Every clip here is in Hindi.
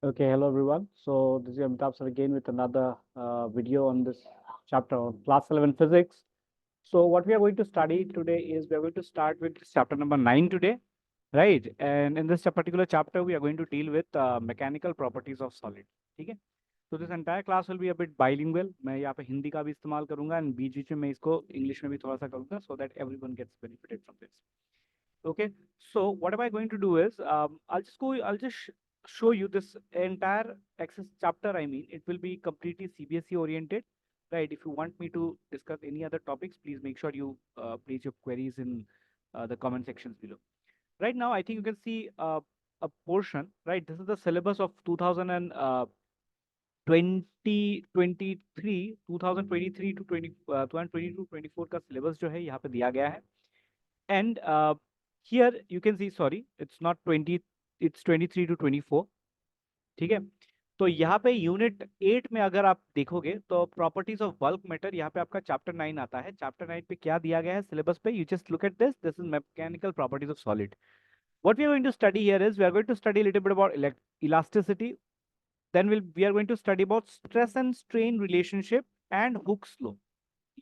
Okay, hello everyone. So this is Amitabh sir again with another video on this chapter of class 11 physics. So what we are going to study today is we are going to start with chapter number 9 today, right? And in this particular chapter, we are going to deal with mechanical properties of solid. ठीक है? So this entire class will be a bit bilingual. मैं यहाँ पे हिंदी का भी इस्तेमाल करूंगा and बीच बीच में मैं इसको इंग्लिश में भी थोड़ा सा करूंगा so that everyone gets benefited from this. Okay, so what am I going to do is I'll just show you this entire access chapter. I mean, it will be completely CBSE oriented, right? If you want me to discuss any other topics, please make sure you place your queries in the comment sections below. Right now, I think you can see a portion, right? This is the syllabus of 2023 2023 to 2022-24 का syllabus जो है यहाँ पे दिया गया है. And here you can see, sorry, it's not 20, it's 23 to 24. ठीक है. तो यहाँ पे यूनिट 8 में अगर आप देखोगे तो प्रॉपर्टीज ऑफ बल्क मैटर, यहाँ पे आपका चैप्टर 9 आता है. चैप्टर 9 पे क्या दिया गया है सिलेबस पे, you just look at this is mechanical properties of solid. What we are going to study here is we are going to study a little bit about elasticity. Then we are going to study about stress and strain relationship and Hooke's law.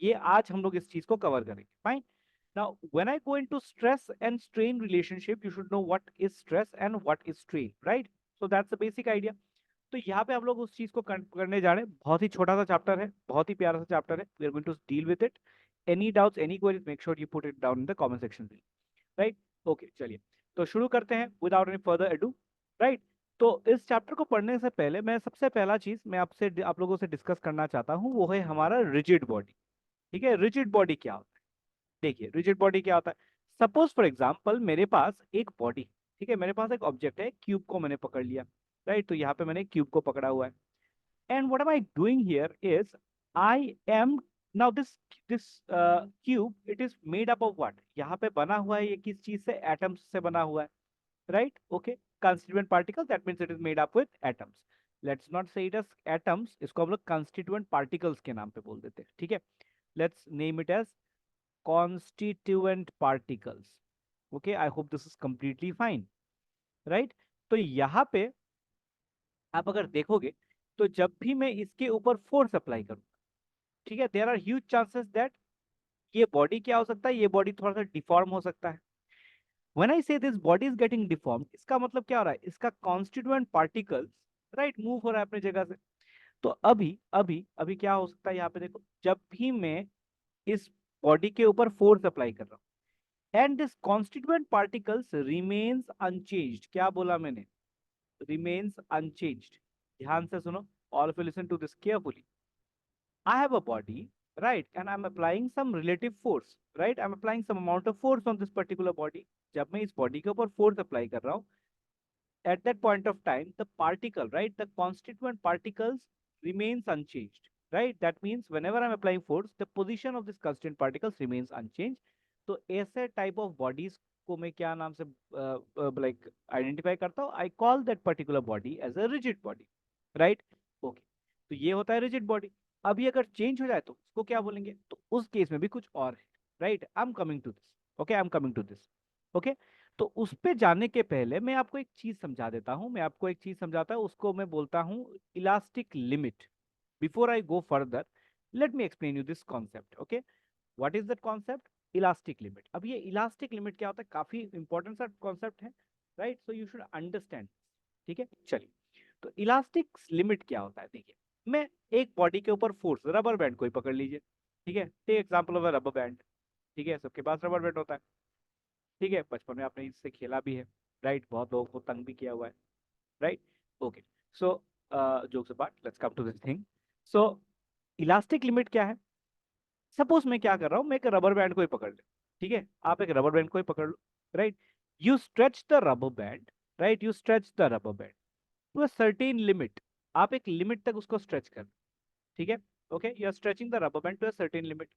ये आज हम लोग इस चीज को कवर करेंगे. Fine. Now, when I go into stress and strain relationship, you should know what is stress and what is strain, right? So that's the basic idea. तो यहाँ पे हम लोग उस चीज को करने जा रहे हैं. बहुत ही छोटा सा चैप्टर है, बहुत ही प्यारा सा चैप्टर है. We are going to deal with it. Any doubts, any queries, make sure you put it down in the comment section below. Right? Okay, चलिए तो शुरू करते हैं without any further ado. Right? तो इस चैप्टर को पढ़ने से पहले मैं सबसे पहला चीज मैं आप लोगों से डिस्कस करना चाहता हूँ वो है हमारा रिजिड बॉडी. ठीक है, रिजिड बॉडी क्या होता है. देखिए रिजिड बॉडी क्या होता है. सपोज फॉर एग्जांपल मेरे पास एक बॉडी, ठीक है, मेरे पास एक ऑब्जेक्ट है, क्यूब को मैंने पकड़ लिया. राइट, तो यहाँ पे मैंने क्यूब को पकड़ा हुआ है. And what am I doing here is I am now this cube it is made up of what. यहाँ पे बना हुआ है ये किस चीज से, एटम्स से बना हुआ है. Right, okay. Constituent particles, that means it is made up with atoms. Let's not से इट एज एटम्स, इसको हम लोग कंस्टिट्यूएंट पार्टिकल्स के नाम पे बोल देते हैं. ठीक है, let's name it as constituent particles. Okay, I hope this is completely fine, right? तो यहाँ पे आप अगर देखोगे तो जब भी मैं इसके ऊपर फोर्स अप्लाई करूँ, ठीक है, there are huge chances that ये बॉडी क्या हो सकता है, ये बॉडी थोड़ा सा डिफॉर्म हो सकता है. व्हेन आई से this body is getting deform, इसका मतलब क्या हो रहा है, इसका कॉन्स्टिट्यूएंट पार्टिकल्स राइट मूव हो रहा है अपनी जगह से. तो अभी अभी अभी क्या हो सकता है, यहाँ पे देखो, जब भी मैं इस बॉडी के ऊपर फोर्स अप्लाई कर रहा हूँ and this constituent particles remains unchanged. क्या बोला मैंने, remains unchanged. ध्यान से सुनो, all of you listen to this carefully. I have a body, right, and I'm applying some relative force, right? I'm applying some amount of force on this particular body. जब मैं इस बॉडी के ऊपर फोर्स अप्लाई कर रहा हूँ, at that point of time the particle, right, the constituent particles remains unchanged, right? That means whenever I'm applying force, the position of this constituent particles remains unchanged. तो ऐसे टाइप ऑफ बॉडीज को मैं क्या नाम से लाइक आइडेंटिफाई करता हूँ, I call that particular body as a rigid body. Right, okay. तो ये होता है रिजिड बॉडी. अभी अगर चेंज हो जाए तो उसको क्या बोलेंगे, तो उस केस में भी कुछ और है. Right, I am coming to this. Okay, I am coming to this. Okay, तो उस पे जाने के पहले मैं आपको एक चीज समझा देता हूं. मैं आपको एक चीज समझाता हूं, उसको मैं बोलता हूं elastic limit. Before I go further, let me explain you this concept. Okay, what is that concept, elastic limit. अब ये इलास्टिक लिमिट क्या होता है, काफी इंपॉर्टेंट सा कॉन्सेप्ट है. Right, so you should understand. ठीक है, चलिए. तो इलास्टिक लिमिट क्या होता है, देखिए, मैं एक बॉडी के ऊपर फोर्स, रबर बैंड को ही पकड़ लीजिए. ठीक है, take example of a rubber band. ठीक है, सबके पास रबर बैंड होता है. ठीक है, बचपन में आपने इससे खेला भी है. राइट, बहुत लोगों को तंग भी किया हुआ है. Right, okay. So jokes apart, let's come to this thing. So elastic limit क्या है. सपोज मैं क्या कर रहा हूं, मैं एक रबर बैंड को ही पकड़ ले. ठीक है, आप एक रबर बैंड को ही पकड़ लो. Right, you stretch the rubber band. Right, you stretch the rubber band to a certain limit. आप एक लिमिट तक उसको स्ट्रेच कर. ठीक है, okay, you are stretching the rubber band to a certain limit.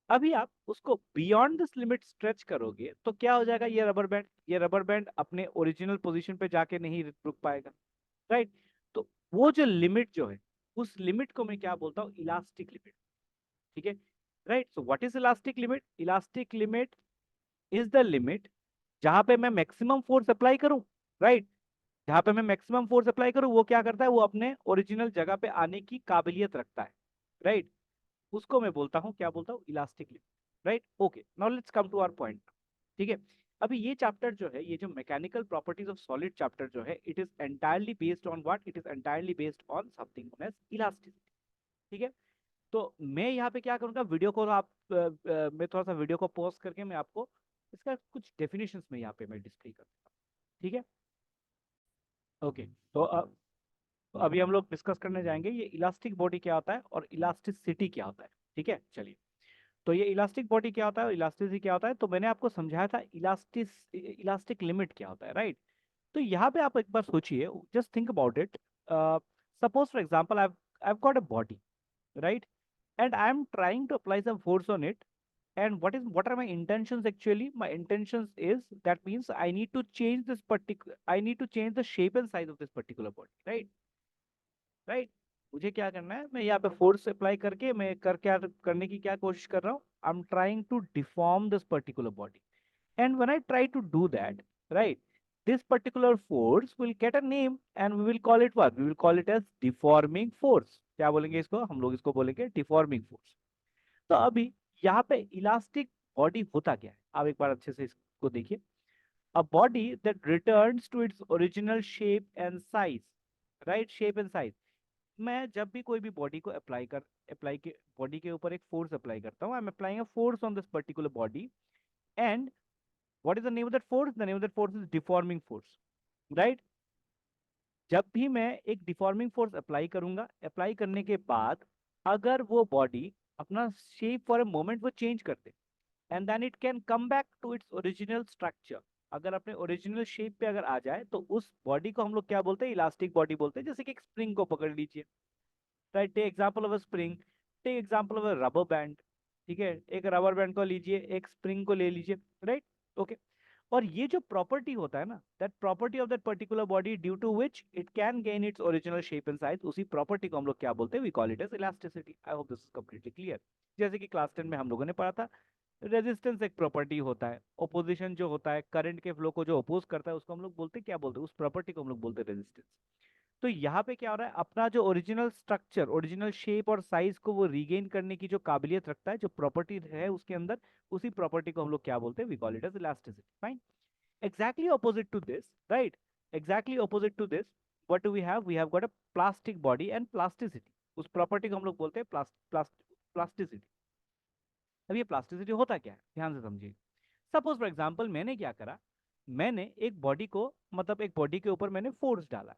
अभी आप उसको बियॉन्ड दिस लिमिट स्ट्रेच करोगे तो क्या हो जाएगा, ये रबर बैंड अपने ओरिजिनल पोजीशन पे जाके नहीं रुक पाएगा. राइट, तो वो जो लिमिट जो है, उस लिमिट को मैं क्या बोलता हूँ, इलास्टिक लिमिट. ठीक है, right. So what is elastic limit, elastic limit is the limit जहां पे मैं मैक्सिमम फोर्स अप्लाई करूं. राइट, जहां पे मैं मैक्सिमम फोर्स अप्लाई करूँ वो क्या करता है, वो अपने ओरिजिनल जगह पे आने की काबिलियत रखता है, राइट। उसको मैं बोलता हूँ, क्या बोलता हूँ, elastic limit, right. Okay, now let's come to our point. ठीक है, अभी ये चैप्टर जो है, ये जो mechanical properties of solid chapter जो है, it is entirely based on what, it is entirely based on something known as elasticity. ठीक है, तो मैं यहाँ पे क्या करूंगा, वीडियो को आप मैं थोड़ा सा वीडियो को पॉज करके मैं आपको इसका कुछ डेफिनेशंस में यहाँ पे मैं डिस्प्ले करता हूँ। ठीक है, ओके। तो अभी हम लोग डिस्कस करने जाएंगे ये इलास्टिक बॉडी क्या होता है और इलास्टिसिटी क्या होता है। ठीक है, चलिए। तो ये इलास्टिक बॉडी क्या होता है और इलास्टिसिटी क्या होता है, तो मैंने आपको समझाया था इलास्टिक लिमिट क्या होता है, राइट। तो यहाँ पे आप एक बार सोचिए, just think about it. Suppose for example I've got a body, right, and I am trying to apply some force on it. And what are my intentions actually? My intentions is, that means I need to change I need to change the shape and size of this particular body, right? Right, मुझे क्या करना है, मैं यहाँ पे फोर्स अप्लाई करके मैं क्या करने की क्या कोशिश कर रहा हूँ, I am trying to deform this particular body. And when I try to do that, right, this particular force will get a name and we will call it what? We will call it as deforming force. क्या बोलेंगे इसको, हम लोग इसको बोलेंगे deforming force. तो अभी यहाँ पे इलास्टिक बॉडी होता क्या है, आप एक बार अच्छे से इसको देखिए। A body that returns to its original shape and size, right? Shape and size. मैं जब भी कोई भी बॉडी को अप्लाई के बॉडी के ऊपर एक फोर्स अप्लाई करता हूँ, I am applying a force on this particular body, and what is the name of that force? The name of that force is deforming force, right? जब भी मैं एक डिफॉर्मिंग फोर्स अप्लाई करूंगा, अप्लाई करने के बाद अगर वो बॉडी अपना शेप फॉर अ मोमेंट वो चेंज कर दे, and then it can come back to its original structure, अगर अपने ओरिजिनल शेप पे अगर आ जाए, तो उस बॉडी को हम लोग क्या बोलते हैं, इलास्टिक बॉडी बोलते हैं। जैसे कि एक स्प्रिंग को पकड़ लीजिए, right, take example of a spring, take example of a rubber band. ठीक है, एक रबर बैंड को लीजिए, एक स्प्रिंग को ले लीजिए, राइट। ओके, और ये जो प्रॉपर्टी होता है ना, that property of that particular body due to which it can gain its original shape and size, उसी प्रॉपर्टी को हम लोग क्या बोलते हैं, we call it as elasticity. I hope this is completely clear. जैसे कि क्लास 10 में हम लोगों ने पढ़ा था, रेजिस्टेंस एक प्रॉपर्टी होता है, ओपोजिशन जो होता है, करंट के फ्लो को जो अपोज करता है, उसको हम लोग बोलते हैं, क्या बोलते हैं, उस प्रॉपर्टी को हम लोग बोलते हैं रेजिस्टेंस। तो यहाँ पे क्या हो रहा है, अपना जो ओरिजिनल स्ट्रक्चर, ओरिजिनल शेप और साइज को वो रीगेन करने की जो काबिलियत रखता है, जो प्रॉपर्टी है उसके अंदर, उसी प्रॉपर्टी को हम लोग क्या बोलते हैं, we call it as elasticity. Fine, exactly opposite to this, right? Exactly opposite to this, what do we have? We have got a plastic body and plasticity. उस प्रॉपर्टी को हम लोग बोलते हैं प्लास्टिसिटी। अब ये प्लास्टिसिटी होता क्या है, ध्यान से समझिए। सपोज फॉर एग्जांपल मैंने क्या करा, मैंने एक बॉडी को, मतलब एक बॉडी के ऊपर मैंने फोर्स डाला,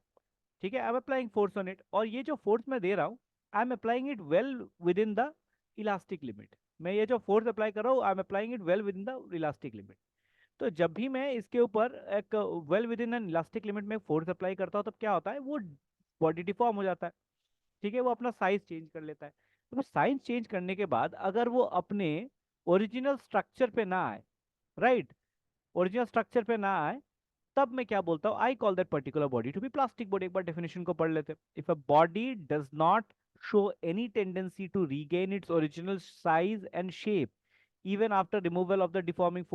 ठीक है, I am applying force on it, और ये जो फोर्स मैं दे रहा हूँ, I am applying it well with in the elastic limit. मैं ये जो फोर्स अप्लाई कर रहा हूँ, I am applying it well with in the elastic limit. तो जब भी मैं इसके ऊपर एक well with in an elastic limit में फोर्स अप्लाई करता हूँ, तब क्या होता है, वो बॉडी डिफॉर्म हो जाता है। ठीक है, वो अपना साइज चेंज कर लेता है। तो साइज चेंज करने के बाद अगर वो अपने ओरिजिनल स्ट्रक्चर पे ना आए, राइट, ओरिजिनल स्ट्रक्चर पे ना आए, तब मैं क्या बोलता हूँ, I call that particular body to be plastic body. एक बार डेफिनेशन को पढ़ लेते हैं। If a body does not show any tendency to regain its original size and shape even after removal of the deforming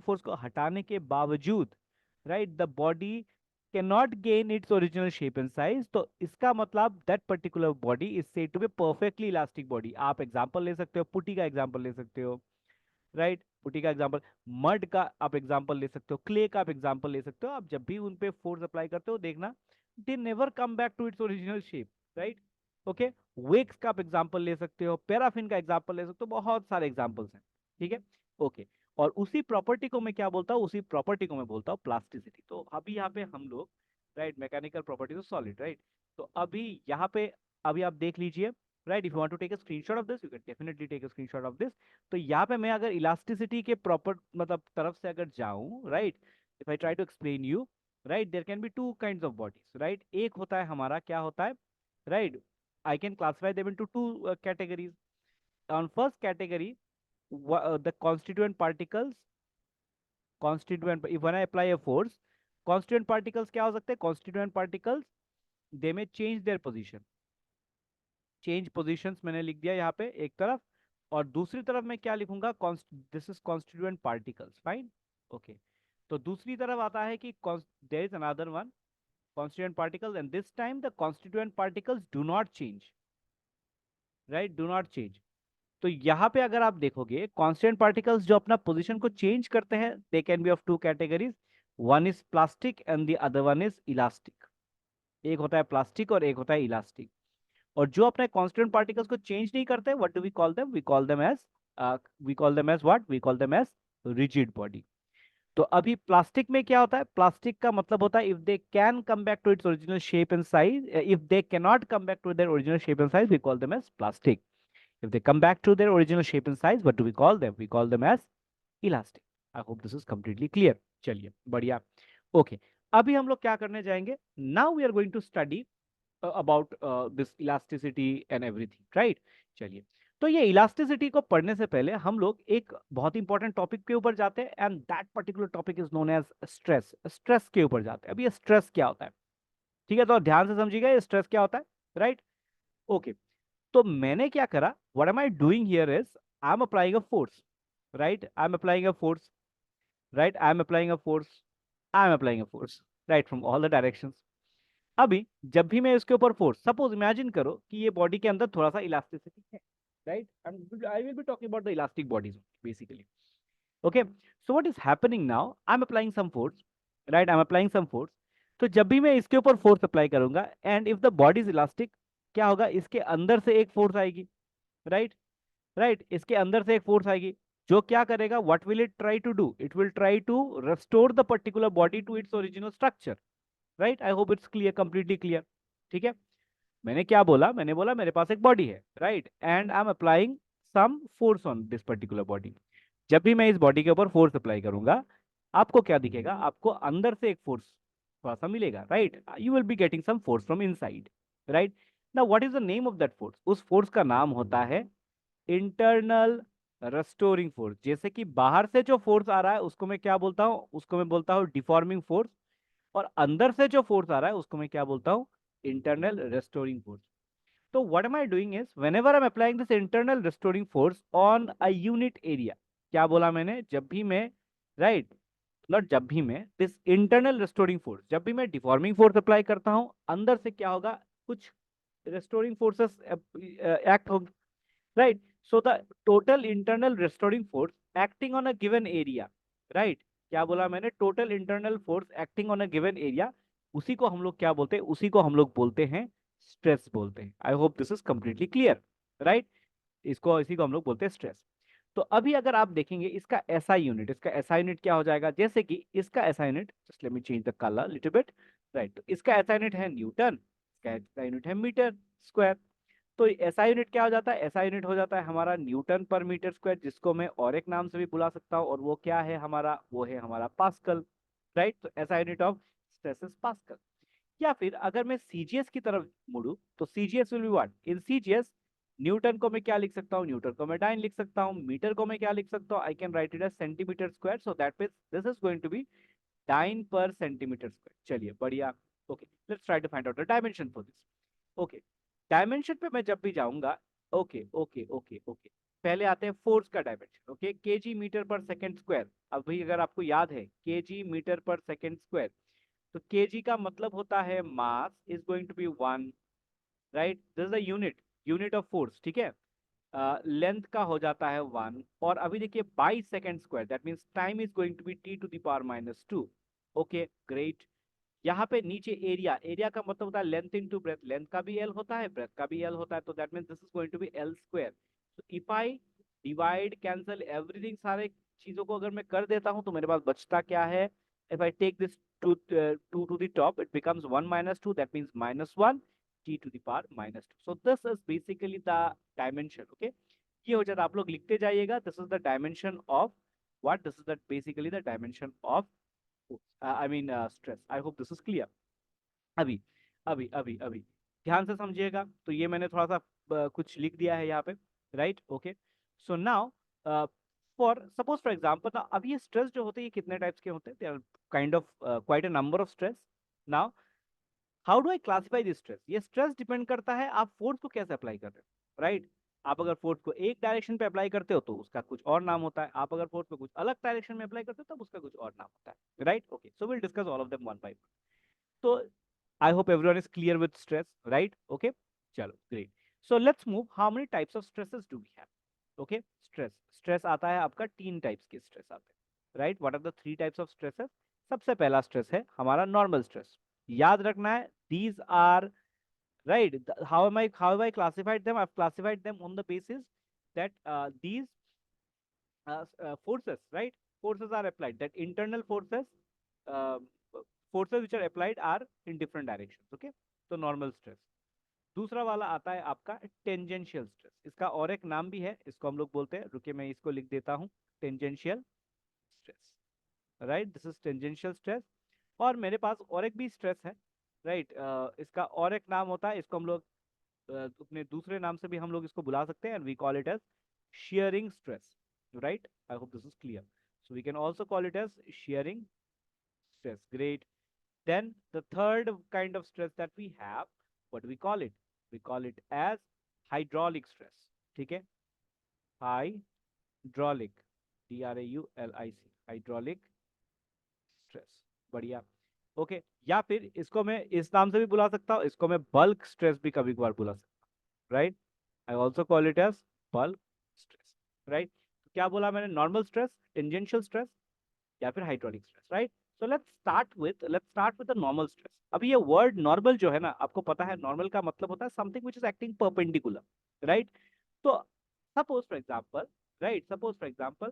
force को हटाने के बावजूद, right, the body can not gain its original shape and size, तो इसका मतलब that particular body is said to be perfectly elastic body. आप एग्जांपल ले सकते हो, पुटी का एग्जांपल ले सकते हो, राइट, पुटी का एग्जांपल, मड का आप एग्जांपल ले सकते हो, क्ले का आप एग्जांपल ले सकते हो। आप जब भी उन पे फोर्स अप्लाई करते हो, देखना they never come back to its original shape, right. Okay, wax का आप एग्जांपल ले सकते हो, पैराफिन का एग्जांपल ले सकते हो, बहुत सारे एग्जांपल्स हैं। ठीक है, ओके। और उसी प्रॉपर्टी को मैं क्या बोलता हूँ, उसी प्रॉपर्टी को मैं बोलता हूँ प्लास्टिसिटी। तो अभी यहाँ पे हम लोग, right, mechanical properties of solid, right. तो अभी यहाँ पे, अभी आप देख लीजिए, right, if you want to take a screenshot of this, you can definitely take a screenshot of this. तो यहाँ पे मैं अगर इलास्टिसिटी के प्रॉपर मतलब तरफ से अगर जाऊं, right, if I try to explain you, right, there can be two kinds of bodies, right. एक होता है हमारा, क्या होता है, right, I can classify them into two categories. On first category, the constituent particles, constituent, if when I apply a force, constituent particles क्या हो सकते हैं, कॉन्स्टिट्यूएंट पार्टिकल्स दे में change their position, change positions मैंने लिख दिया यहाँ पे एक तरफ, और दूसरी तरफ मैं क्या लिखूंगा, this is constituent particles. Fine, okay. तो दूसरी तरफ आता है कि there is another one, constituent particles, and this time the constituent particles do not change, right? Do not change. तो यहाँ पे अगर आप देखोगे कांस्टेंट पार्टिकल्स जो अपना पोजीशन को चेंज करते हैं, दे can be of two categories, one is plastic and the other one is elastic. एक होता है प्लास्टिक और एक होता है इलास्टिक। और जो अपने कांस्टेंट पार्टिकल्स को चेंज नहीं करते, what do we call them? We call them as what? We call them as rigid body. तो अभी प्लास्टिक में क्या होता है? प्लास्टिक का मतलब होता है if they can come back to its original shape and size, if they can not come back to their original shape and size, we call them as plastic. If they come back to their original shape and size, what do we call them? We call them as elastic. I hope this is completely clear. चलिए बढ़िया। Okay. अभी हम लोग क्या करने जाएंगे? Now we are going to study about this elasticity and everything, right? चलिए, तो ये इलास्टिसिटी को पढ़ने से पहले हम लोग एक बहुत इंपॉर्टेंट टॉपिक के ऊपर जाते हैं, and that particular topic is known as stress. Stress के ऊपर जाते हैं। अब ये स्ट्रेस क्या होता है? ठीक है, तो ध्यान से समझिएगा ये स्ट्रेस क्या होता है, राइट? ओके, तो मैंने क्या करा, what am I doing here is I am applying a force, right? I am applying a force, right? I am applying a force, I am applying a force, right, from all the directions. अभी जब भी मैं इसके ऊपर फोर्स, सपोज इमेजिन करो कि ये बॉडी के अंदर थोड़ा सा इलास्टिसिटी है, right? I will be talking about the elastic bodies basically. Okay, so what is happening now, I am applying some force, right? I am applying some force. तो जब भी मैं इसके ऊपर फोर्स अप्लाई करूंगा and if the body is elastic, क्या होगा? इसके अंदर से एक फोर्स आएगी, राइट? राइट, इसके अंदर से एक फोर्स आएगी जो क्या करेगा, what will it try to do? It will try to restore the particular body to its original structure, right? I hope it's clear, completely clear. ठीक है, मैंने क्या बोला? मैंने बोला मेरे पास एक बॉडी है, right, and I am applying some force on this particular body. जब भी मैं इस बॉडी के ऊपर फोर्स अप्लाई करूंगा, आपको क्या दिखेगा? आपको अंदर से एक फोर्स थोड़ा सा मिलेगा, right? You will be getting some force from inside, right? Now what is the name of that force? उस फोर्स का नाम होता है इंटरनल रेस्टोरिंग फोर्स। जैसे कि बाहर से जो फोर्स आ रहा है उसको मैं क्या बोलता हूं? उसको मैं बोलता हूं डिफॉर्मिंग फोर्स। और अंदर से जो फोर्स आ रहा है उसको मैं क्या बोलता हूं? Internal restoring force. तो what am I doing is whenever I am applying this internal restoring force on a unit area, क्या बोला मैंने? जब भी मैं, राइट, नॉट जब भी मैं, दिस इंटरनल रेस्टोरिंग फोर्स, जब भी मैं डिफॉर्मिंग फोर्स अप्लाई करता हूं, अंदर से क्या होगा? कुछ रेस्टोरिंग फोर्सेस एक्ट होंगे, right? So the total internal restoring force acting on a given area, right? क्या बोला मैंने? total internal force acting on a given area, उसी को हम लोग क्या बोलते हैं? उसी को हम लोग बोलते हैं स्ट्रेस बोलते हैं। आई hope this is completely clear, right? इसी को हम लोग बोलते हैं स्ट्रेस। तो अभी अगर आप देखेंगे इसका एसआई यूनिट, इसका एसआई यूनिट क्या हो जाएगा? जैसे कि इसका SI unit, just let me change the colour little bit, right? तो इसका एसआई यूनिट है न्यूटन, इसका एसआई यूनिट है मीटर स्क्वायर। तो एसआई यूनिट क्या हो जाता है? एसआई यूनिट हो जाता है हमारा न्यूटन पर मीटर स्क्वायर, जिसको मैं और एक नाम से भी बुला सकता हूँ, और वो क्या है हमारा? वो है हमारा पास्कल, राइट? तो SI unit of stress is pascal. या फिर अगर मैं सीजीएस की तरफ मुड़ू तो CGS will be what? In CGS Newton को मैं क्या लिख सकता हूँ? न्यूटन को मैं डाइन लिख सकता हूँ। मीटर को मैं क्या लिख सकता हूँ? I can write it as centimetre square, so that means this is going to be dyne per centimetre square. चलिए बढ़िया। Okay, let's try to find out the dimension for this. Okay, dimension पे मैं जब भी जाऊंगा, ओके ओके ओके ओके, पहले आते हैं फोर्स का dimension. Okay, KG metre per second square. अभी अगर आपको याद है KG metre per second square, तो केजी का मतलब होता है mass is going to be 1, right? This is the unit, unit of force, ठीक है? लेंथ का हो जाता है 1, और अभी देखिए by second square, that means time is going to be T to the power -2। Okay great. यहाँ पे नीचे एरिया, एरिया का मतलब होता है लेंथ इनटू ब्रेथ, लेंथ का भी एल होता है, ब्रेथ का भी एल होता है, तो that means this is going to be L square. तो if I divide cancel everything, सारे चीजों को अगर मैं कर देता हूँ तो मेरे पास बचता क्या है? If I take this two to the top, it becomes 1 - 2, that means -1 t to the power -2। so this is basically the dimension, okay? ये हो जाता, आप लोग लिखते जाइएगा, this is the dimension of what? This is the basically the dimension of I mean stress. I hope this is clear. अभी अभी अभी अभी ध्यान से समझिएगा। तो ये मैंने थोड़ा सा कुछ लिख दिया है यहाँ पे, right? Okay, so now for suppose for example ना, अब ये स्ट्रेस जो होते हैं ये कितने टाइप्स के होते हैं? They are kind of quite a number of stress. Now how do I classify this stress? ये स्ट्रेस डिपेंड करता है आप फोर्स को कैसे अप्लाई कर रहे हो, राइट? आप अगर फोर्स को एक डायरेक्शन पे अप्लाई करते हो तो उसका कुछ और नाम होता है, आप अगर फोर्स को कुछ अलग डायरेक्शन में अप्लाई करते हो तब उसका कुछ और नाम होता है, right? Okay, so will discuss all of them one by one. तो I hope everyone is clear with stress, right? Okay, chalo, great. So let's move. How many types of stresses do we have? Okay, stress आता है आपका 3 टाइप्स के स्ट्रेस आते हैं, right? What are the 3 types of stresses? सबसे पहला स्ट्रेस है हमारा नॉर्मल स्ट्रेस। याद रखना है, these are right. How have I classified them? I've classified them on the basis that these forces, right? Forces are applied. That internal forces, uh, forces which are applied are in different directions. Okay, so normal stress. दूसरा वाला आता है आपका टेंजेंशियल स्ट्रेस। इसका और एक नाम भी है, इसको हम लोग बोलते हैं, रुकिए मैं इसको लिख देता हूँ, tangential stress, right? This is tangential stress. और मेरे पास और एक भी स्ट्रेस है, राइट? इसका और एक नाम होता है, इसको हम लोग अपने दूसरे नाम से भी हम लोग इसको बुला सकते हैं, and we call it as shearing stress, right? I hope this is clear. So we can also call it as shearing stress. Great. Then the third kind of stress that we have, what do we call it? We call it as hydraulic stress. ठीक है? Hydraulic, DRAULIC, hydraulic stress. बढ़िया। ओके, या फिर इसको मैं इस नाम से भी बुला सकता हूँ, इसको मैं बल्क स्ट्रेस भी कभी कभार बुला सकता हूँ, right? I also call it as bulk stress, right? क्या बोला मैंने? नॉर्मल स्ट्रेस, टेंजेंशियल स्ट्रेस, या फिर hydraulic stress, right? So let's start with the normal stress. अभी ये वर्ड नॉर्मल जो है ना, आपको पता है नॉर्मल का मतलब होता है something which is acting perpendicular, right? तो suppose for example, right, suppose for example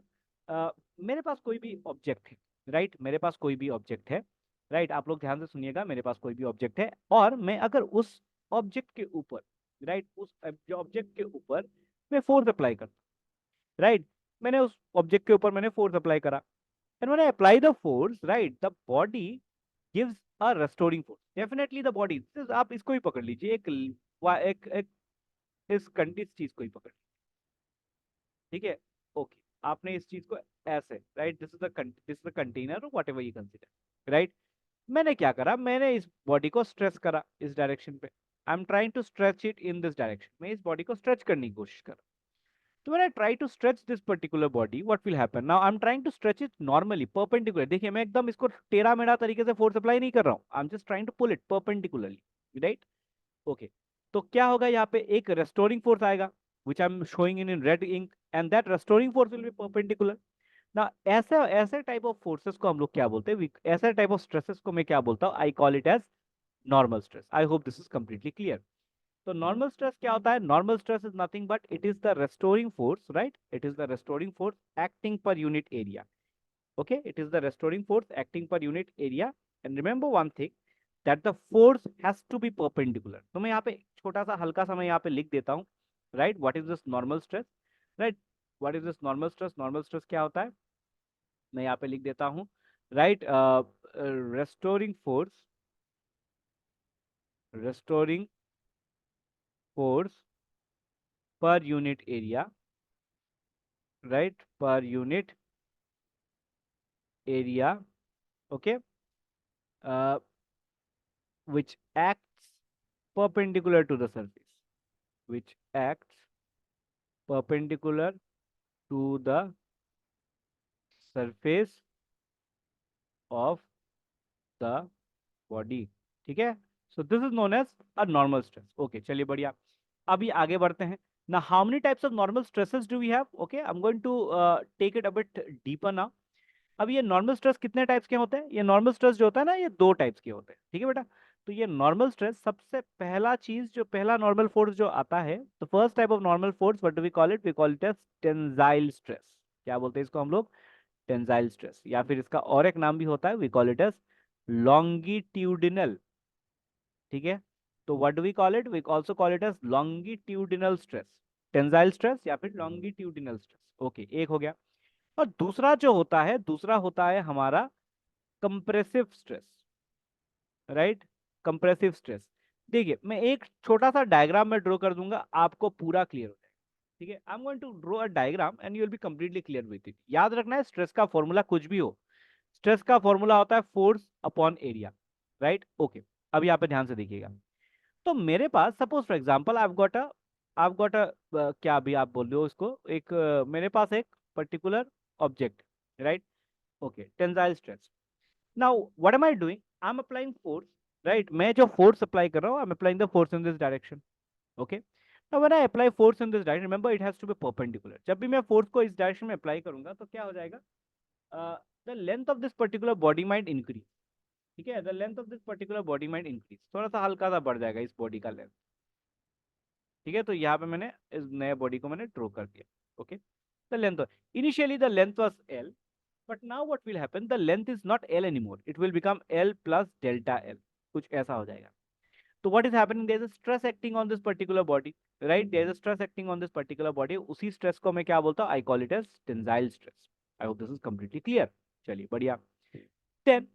मेरे पास कोई भी ऑब्जेक्ट है, राइट? मेरे पास कोई भी ऑब्जेक्ट है, राइट? आप लोग ध्यान से सुनिएगा, मेरे पास कोई भी ऑब्जेक्ट है और मैं अगर उस ऑब्जेक्ट के ऊपर, राइट, उस ऑब्जेक्ट के ऊपर मैं फोर्स अप्लाई करता हूं, राइट? मैंने उस ऑब्जेक्ट के ऊपर मैंने फोर्स अप्लाई करा, and when I apply the force, right, the body gives a restoring force. Definitely the body, आप इसको ही पकड़ लीजिए, एक इस चीज को ही पकड़, ठीक है? ओके, आपने इस चीज को ऐसे, right, this is the container और whatever you consider, right? मैंने क्या करा, मैंने इस बॉडी को स्ट्रेच करा इस डायरेक्शन पे। I am trying to stretch it in this direction, मैं इस बॉडी को स्ट्रेच करने की कोशिश कर। So when I try to stretch this particular body, what will happen? Now I'm trying to stretch it normally, perpendicular. देखिए मैं एकदम इसको टेढ़ा मेढ़ा तरीके से फोर्स अप्लाई नहीं कर रहा हूँ। I'm just trying to pull it perpendicularly, right? Okay. तो क्या होगा यहाँ पे? एक restoring force आएगा, which I'm showing in red ink, and that restoring force will be perpendicular. Now ऐसे ऐसे type of forces को हम लोग क्या बोलते हैं? ऐसे type of stresses को मैं क्या बोलता हूँ? I call it as normal stress. I hope this is completely clear. तो नॉर्मल स्ट्रेस क्या होता है? Normal stress is nothing but it is the restoring force, right? It is the restoring force acting per unit area. Okay, it is the restoring force acting per unit area. And remember one thing, that the force has to be perpendicular. तो मैं यहाँ पे छोटा सा हल्का सा मैं यहाँ पे लिख देता हूँ, right? What is this normal stress, right? What is this normal stress? Normal stress क्या होता है? मैं यहाँ पे लिख देता हूँ, right? Restoring force, restoring force per unit area, right? Per unit area, okay, uh, which acts perpendicular to the surface, which acts perpendicular to the surface of the body, ठीक है? So this is known as a normal stress. Okay, चलिए बढ़िया, अभी आगे बढ़ते हैं ना। How many types of normal stresses do we have? Okay, I'm going to take it a bit deeper now. अब ये नॉर्मल स्ट्रेस कितने टाइप्स के होते हैं? ये नॉर्मल स्ट्रेस जो होता है ना, ये 2 टाइप्स के होते हैं, ठीक है बेटा? तो ये नॉर्मल स्ट्रेस, सबसे पहला चीज जो पहला नॉर्मल फोर्स जो आता है, the first type of normal force, what do we call it? We call it as tensile stress. क्या बोलते हैं इसको हम लोग? Tensile stress. या फिर इसका और एक नाम भी होता है, we call it as longitudinal, ठीक है? तो what do we call it? We also call it as longitudinal stress, tensile stress या फिर लॉन्गिट्यूडिनल स्ट्रेस। ओके, एक हो गया। और दूसरा जो होता है, दूसरा होता है हमारा compressive stress, right? Compressive stress. देखिए मैं एक छोटा सा डायग्राम में ड्रॉ कर दूंगा, आपको पूरा क्लियर हो जाएगा, ठीक है? I am going to draw a diagram and you will be completely clear with it. याद रखना है, स्ट्रेस का फॉर्मूला कुछ भी हो, स्ट्रेस का फॉर्मूला होता है force upon area, right? Okay, अब यहाँ पे ध्यान से देखिएगा। तो मेरे पास suppose for example I got a क्या भी आप बोल रहे हो इसको, एक मेरे पास एक particular object, right? Okay, tensile stress. Now, what am I doing? I'm applying force, right, मैं जो फोर्स अप्लाई कर रहा हूँ, I am applying the force in this direction, okay. Now when I apply force in this direction, remember it has to be perpendicular. जब भी मैं फोर्स को इस डायरेक्शन में अप्लाई करूंगा तो क्या हो जाएगा, the length of this particular body might increase, ठीक है, the length of this particular body might increase, थोड़ा सा हल्का सा बढ़ जाएगा इस बॉडी का लेंथ, ठीक है। तो यहाँ पे मैंने इस नए बॉडी को मैंने ड्रॉ कर दिया, okay. The length, initially the length was L, but now what will happen, the length is not L anymore, it will become L plus delta L, कुछ ऐसा हो जाएगा। तो what is happening, there is a stress acting on this particular body, right, there is a stress acting on this particular body, उसी stress को मैं क्या बोलता हूँ, I call it as tensile stress। I hope this is completely clear। चलिए बढ़िया। then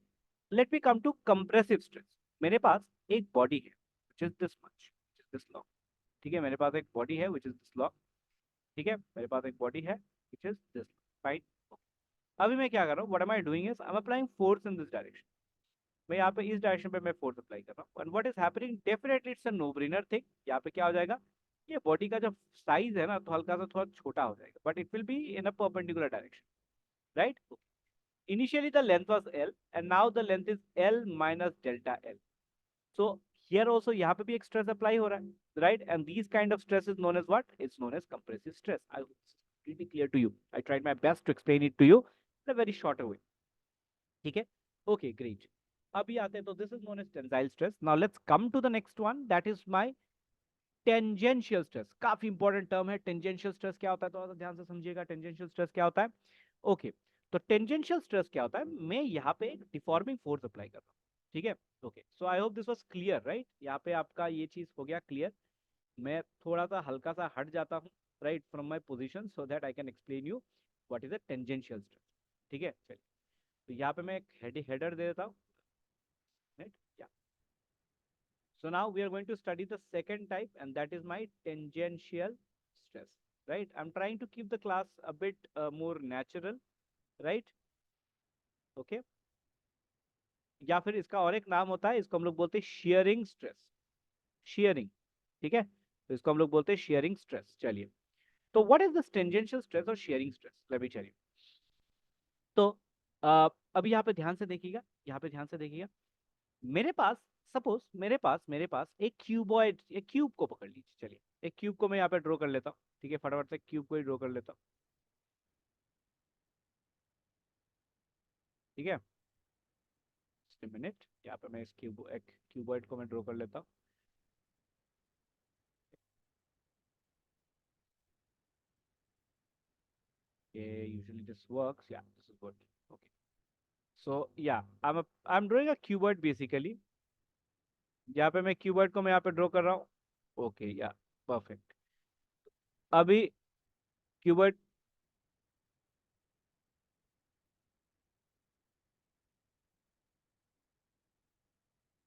let me come to compressive stress। मेरे पास एक body है which is this much, which is this long, ठीक है, मेरे पास एक body है which is this long, ठीक है, मेरे पास एक body है which is this, fine। अभी मैं क्या कर रहा हूँ, what am I doing is I am applying force in this direction. मैं यहाँ पे इस डायरेक्शन पे मैं फोर्स अप्लाई कर रहा हूँ, and what is happening, definitely it's a no brainer thing. यहाँ पे क्या हो जाएगा, ये बॉडी का जो साइज है ना, तो हल्का सा थोड़ा छोटा हो जाएगा, but it will be in a perpendicular direction, right. Initially the length was L and now the length is L minus delta L. So here also, यहाँ पे भी एक स्ट्रेस अप्लाई हो रहा है, right, and this kind of stress is known as what, it's known as compressive stress. I pretty clear to you, I tried my best to explain it to you in a very shorter way, ठीक है, ओके ग्रेट। अभी आते हैं, तो this is known as tensile stress. Now let's come to the next one, that is my tangential stress. काफी इंपॉर्टेंट टर्म है टेंजेंशियल स्ट्रेस, क्या होता है, थोड़ा सा ध्यान से समझिएगा टेंजेंशियल स्ट्रेस क्या होता है, ओके। तो टेंजेंशियल स्ट्रेस क्या होता है, मैं यहाँ पे एक डिफॉर्मिंग फोर्स अप्लाई कर रहा हूँ, ठीक है, okay. So I hope this was clear, right, यहाँ पे आपका ये चीज हो गया क्लियर। मैं थोड़ा सा हल्का सा हट जाता हूँ, right, from my position, so that I can explain you what is a tangential stress, ठीक है। चलिए, तो यहाँ पे मैं एक हेडर दे देता हूँ, right? Yeah. So now we are going to study the second type, and that is my tangential stress, right? I'm trying to keep the class a bit more natural, right? Okay. या फिर इसका और एक नाम होता है, इसको हम लोग बोलते हैं shearing stress, shearing, ठीक है, तो इसको हम लोग बोलते हैं shearing stress। चलिए, तो what is this tangential stress और shearing stress? Let me tell you. तो अभी यहाँ पे ध्यान से देखिएगा, यहाँ पे ध्यान से देखिएगा, मेरे पास सपोज मेरे पास एक क्यूबॉइड, एक क्यूब को पकड़ लीजिए, चलिए एक क्यूब को मैं यहाँ पे ड्रॉ कर लेता हूँ, ठीक है, फटाफट से क्यूब को ही ड्रॉ कर लेता हूँ, ठीक है, मिनट, यहाँ पे मैं इस एक क्यूबॉइड को मैं ड्रॉ कर लेता हूँ। ये usually this works, yeah, this is good, okay, so yeah, I'm drawing a cuboid basically। यहाँ पे मैं क्यूबॉइड को मैं यहाँ पे ड्रॉ कर रहा हूँ, ओके, या परफेक्ट। अभी क्यूबॉइड,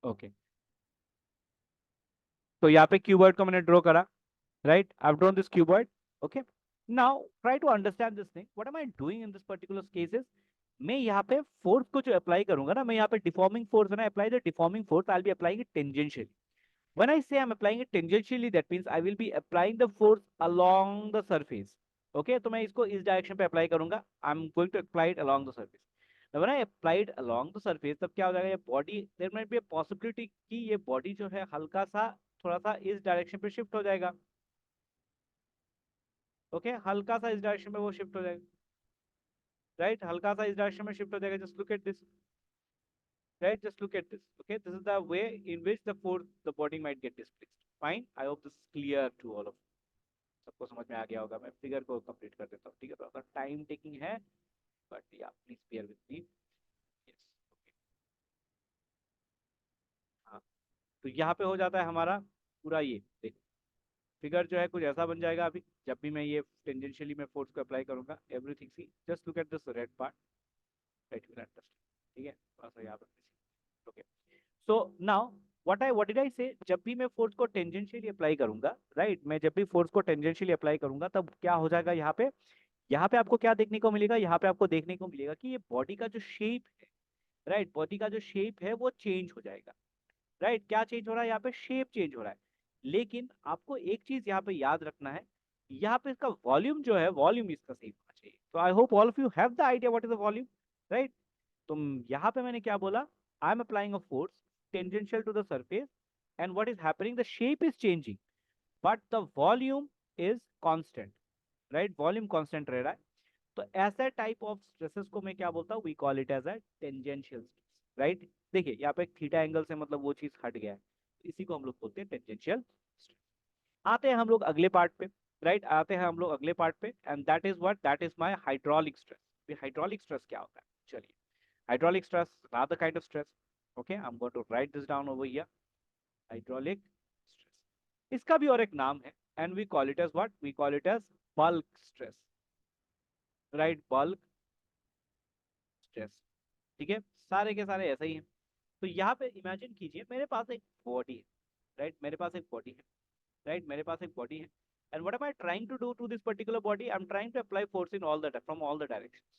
ओके, तो यहाँ पे क्यूबॉइड को मैंने ड्रॉ करा, right, I've drawn this cuboid, okay। Now try to understand this thing, what am I doing in this particular cases, मैं यहाँ पे फोर्स को जो अप्लाई करूंगा ना, मैं यहाँ पे डिफॉर्मिंग फोर्स है ना, apply the deforming force, I will be applying it tangentially. When I say I am applying it tangentially, that means I will be applying the force along the surface, okay. तो मैं इसको इस डायरेक्शन पे अप्लाई करूंगा, I am going to apply it along the surface. When I applied along the surface, तब क्या हो जाएगा, ये body, there might be a possibility कि ये बॉडी जो है हल्का सा थोड़ा सा इस डायरेक्शन पे शिफ्ट हो जाएगा, ओके, हल्का सा इस डायरेक्शन में वो शिफ्ट हो जाएगा, राइट, हल्का सा इस डायरेक्शन में शिफ्ट हो जाएगा, just look at this, right, just look at this, okay, this is the way in which the force the body might get displaced, fine, I hope this clear to all of, सबको समझ में आ गया होगा। मैं फिगर को कंप्लीट कर देता हूँ, ठीक है, थोड़ा सा टाइम टेकिंग है, बट या please bear with me, yes, okay, हाँ। तो यहाँ पे हो जाता है हमारा पूरा, ये देखो फिगर जो है कुछ ऐसा बन जाएगा। अभी जब भी मैं ये टेंजेंशियली मैं फोर्स को अप्लाई करूंगा, everything see, just look at this red part, right, will understand, ठीक है, थोड़ा सा यहाँ पर, okay. So now what did I say, जब भी मैं फोर्स को टेंजेंशियली अप्लाई करूंगा, राइट, मैं जब भी फोर्स को टेंजेंशियली अप्लाई करूंगा, तब क्या हो जाएगा, यहाँ पे आपको क्या देखने को मिलेगा, यहाँ पे आपको देखने को मिलेगा कि ये बॉडी का जो शेप है, राइट, बॉडी का जो शेप है वो चेंज हो जाएगा, राइट, क्या चेंज हो रहा है, यहाँ पे शेप चेंज हो रहा है। लेकिन आपको एक चीज यहाँ पे याद रखना है, यहाँ पे इसका वॉल्यूम जो है, वॉल्यूम इसका सेम होना चाहिए। तो I hope all of you have the idea what is the volume, right. तो यहाँ पे मैंने क्या बोला, आई am applying a force, tangential to the surface, and what is happening, the shape is changing but the volume is constant, right? Volume constant रह रहा है, तो ऐसा टाइप ऑफ स्ट्रेसेस को मैं क्या बोलता हूँ, we call it as a tangential stress, right? देखिए यहाँ पे थीटा एंगल से मतलब वो चीज हट गया है, इसी को हम लोग बोलते हैं टेंजेंशियल स्ट्रेस। आते हैं हम लोग अगले पार्ट पे, राइट? आते हैं हम लोग अगले पार्ट पे, and that is what, that is my hydraulic stress. Hydraulic stress क्या होता है, चलिए, hydraulic stress, another kind of stress. Okay, I'm going to write this down over here. Hydraulic stress. इसका भी और एक नाम है, and we call it as what? We call it as bulk stress. Right, bulk stress. ठीक है, सारे के सारे ऐसे ही हैं। तो यहाँ पे इमेजिन कीजिए मेरे पास एक बॉडी है, राइट? मेरे पास एक बॉडी है, राइट? मेरे पास एक बॉडी है, and what am I trying to do to this particular body? I'm trying to apply force in all the from all the directions.